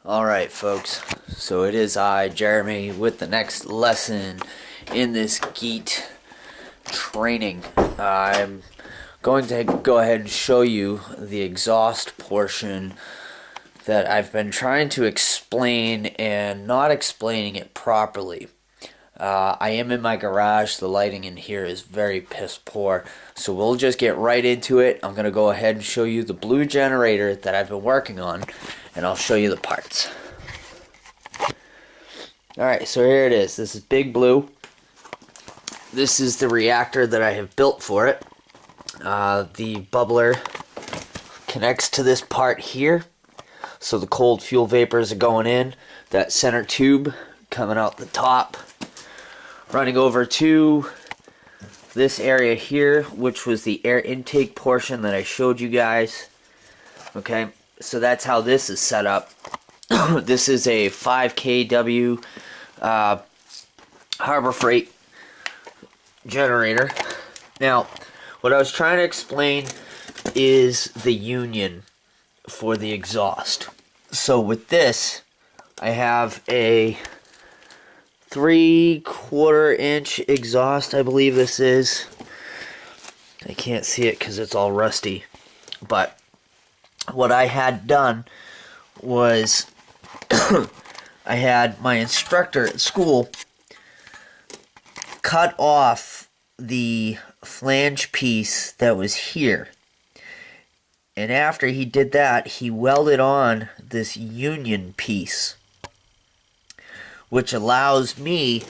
Alright folks, so it is I, Jeremy, with the next lesson in this GEET training. I'm going to go ahead and show you the exhaust portion that I've been trying to explain and not explaining it properly. I am in my garage. The lighting in here is very piss poor, so we'll just get right into it. I'm going to go ahead and show you the blue generator that I've been working on, and I'll show you the parts. Alright, so here it is. This is Big Blue. This is the reactor that I have built for it. The bubbler connects to this part here, so the cold fuel vapors are going in. That center tube coming out the top, running over to this area here, which was the air intake portion that I showed you guys. Okay, so that's how this is set up. This is a 5 kW Harbor Freight generator. Now, what I was trying to explain is the union for the exhaust. So with this, I have a 3/4 inch exhaust, I believe this is. I can't see it because it's all rusty. But what I had done was I had my instructor at school cut off the flange piece that was here. And after he did that, he welded on this union piece, which allows me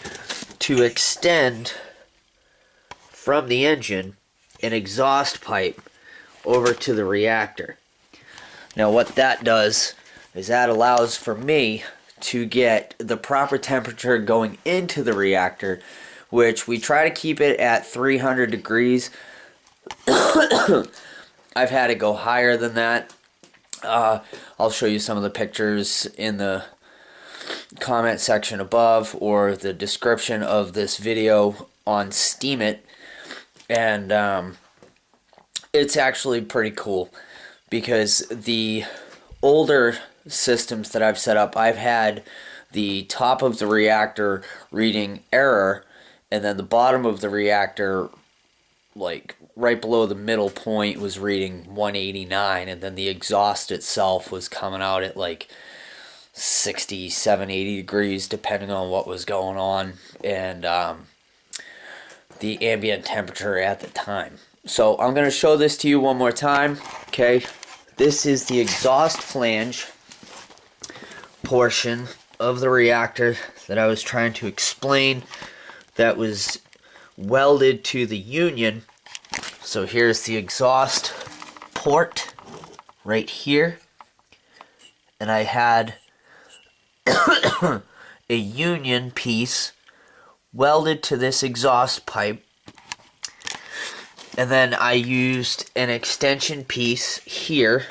to extend from the engine an exhaust pipe over to the reactor. Now what that does is that allows for me to get the proper temperature going into the reactor, which we try to keep it at 300 degrees. I've had it go higher than that. I'll show you some of the pictures in the comment section above or the description of this video on Steemit, and it's actually pretty cool because the older systems that I've set up, I've had the top of the reactor reading error, and then the bottom of the reactor, like right below the middle point, was reading 189, and then the exhaust itself was coming out at like 67, 80 degrees depending on what was going on and the ambient temperature at the time. So I'm going to show this to you one more time. Okay, this is the exhaust flange portion of the reactor that I was trying to explain, that was welded to the union. So here's the exhaust port right here, and I had a union piece welded to this exhaust pipe, and then I used an extension piece here.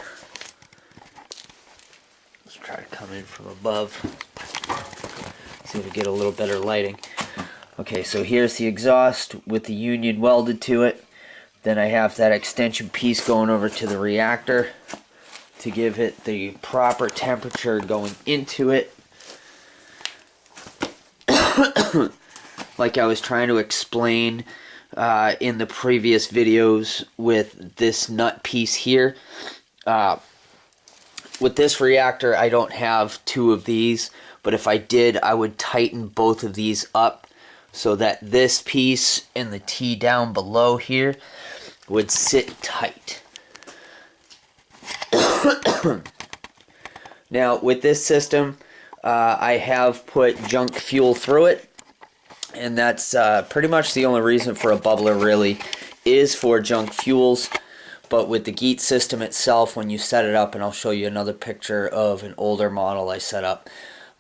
Let's try to come in from above, see if we get a little better lighting. Okay, so here's the exhaust with the union welded to it. Then I have that extension piece going over to the reactor to give it the proper temperature going into it. Like I was trying to explain in the previous videos with this nut piece here. With this reactor, I don't have two of these, but if I did, I would tighten both of these up so that this piece and the T down below here would sit tight. Now with this system, I have put junk fuel through it, and that's pretty much the only reason for a bubbler really, is for junk fuels. But with the GEET system itself, when you set it up, and I'll show you another picture of an older model I set up,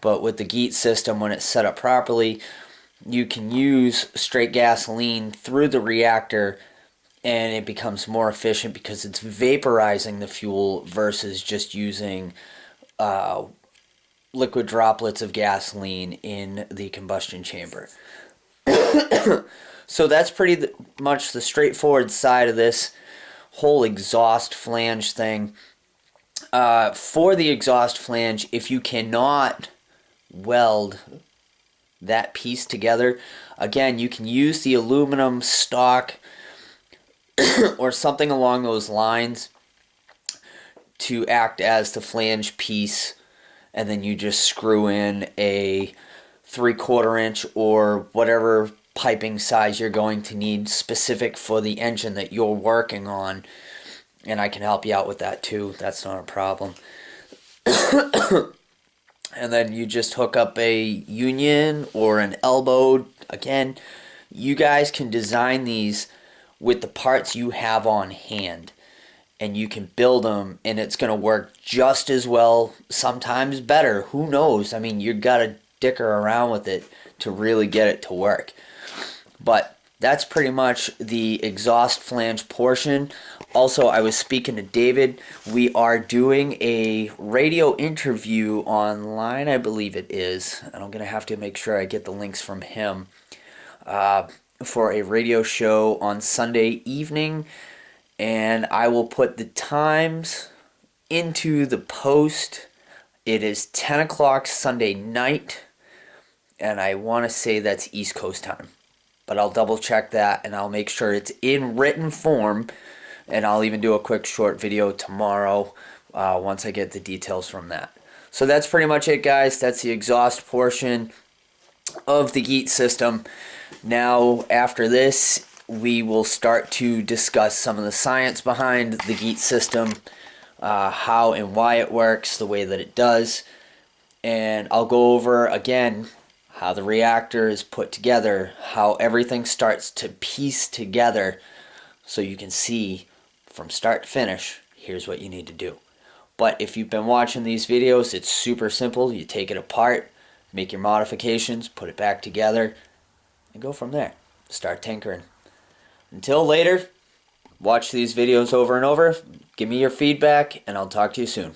but with the GEET system, when it's set up properly, you can use straight gasoline through the reactor, and it becomes more efficient because it's vaporizing the fuel versus just using liquid droplets of gasoline in the combustion chamber. So that's pretty much the straightforward side of this whole exhaust flange thing. For the exhaust flange, if you cannot weld that piece together, again, you can use the aluminum stock or something along those lines to act as the flange piece, and then you just screw in a 3/4 inch or whatever piping size you're going to need specific for the engine that you're working on, and I can help you out with that too. That's not a problem. And then you just hook up a union or an elbow. Again, you guys can design these with the parts you have on hand, and you can build them, and it's going to work just as well, sometimes better. Who knows? I mean, you got to dicker around with it to really get it to work. But that's pretty much the exhaust flange portion. Also, I was speaking to David. We are doing a radio interview online, I believe it is. And I'm going to have to make sure I get the links from him for a radio show on Sunday evening. And I will put the times into the post. It is 10 o'clock Sunday night. And I want to say that's East Coast time. But I'll double check that, and I'll make sure it's in written form, and I'll even do a quick short video tomorrow once I get the details from that. So that's pretty much it, guys. That's the exhaust portion of the GEET system. Now, after this, we will start to discuss some of the science behind the GEET system, how and why it works the way that it does, and I'll go over, again, how the reactor is put together, how everything starts to piece together, so you can see from start to finish, here's what you need to do. But if you've been watching these videos, it's super simple. You take it apart, make your modifications, put it back together, and go from there. Start tinkering. Until later, watch these videos over and over, give me your feedback, and I'll talk to you soon.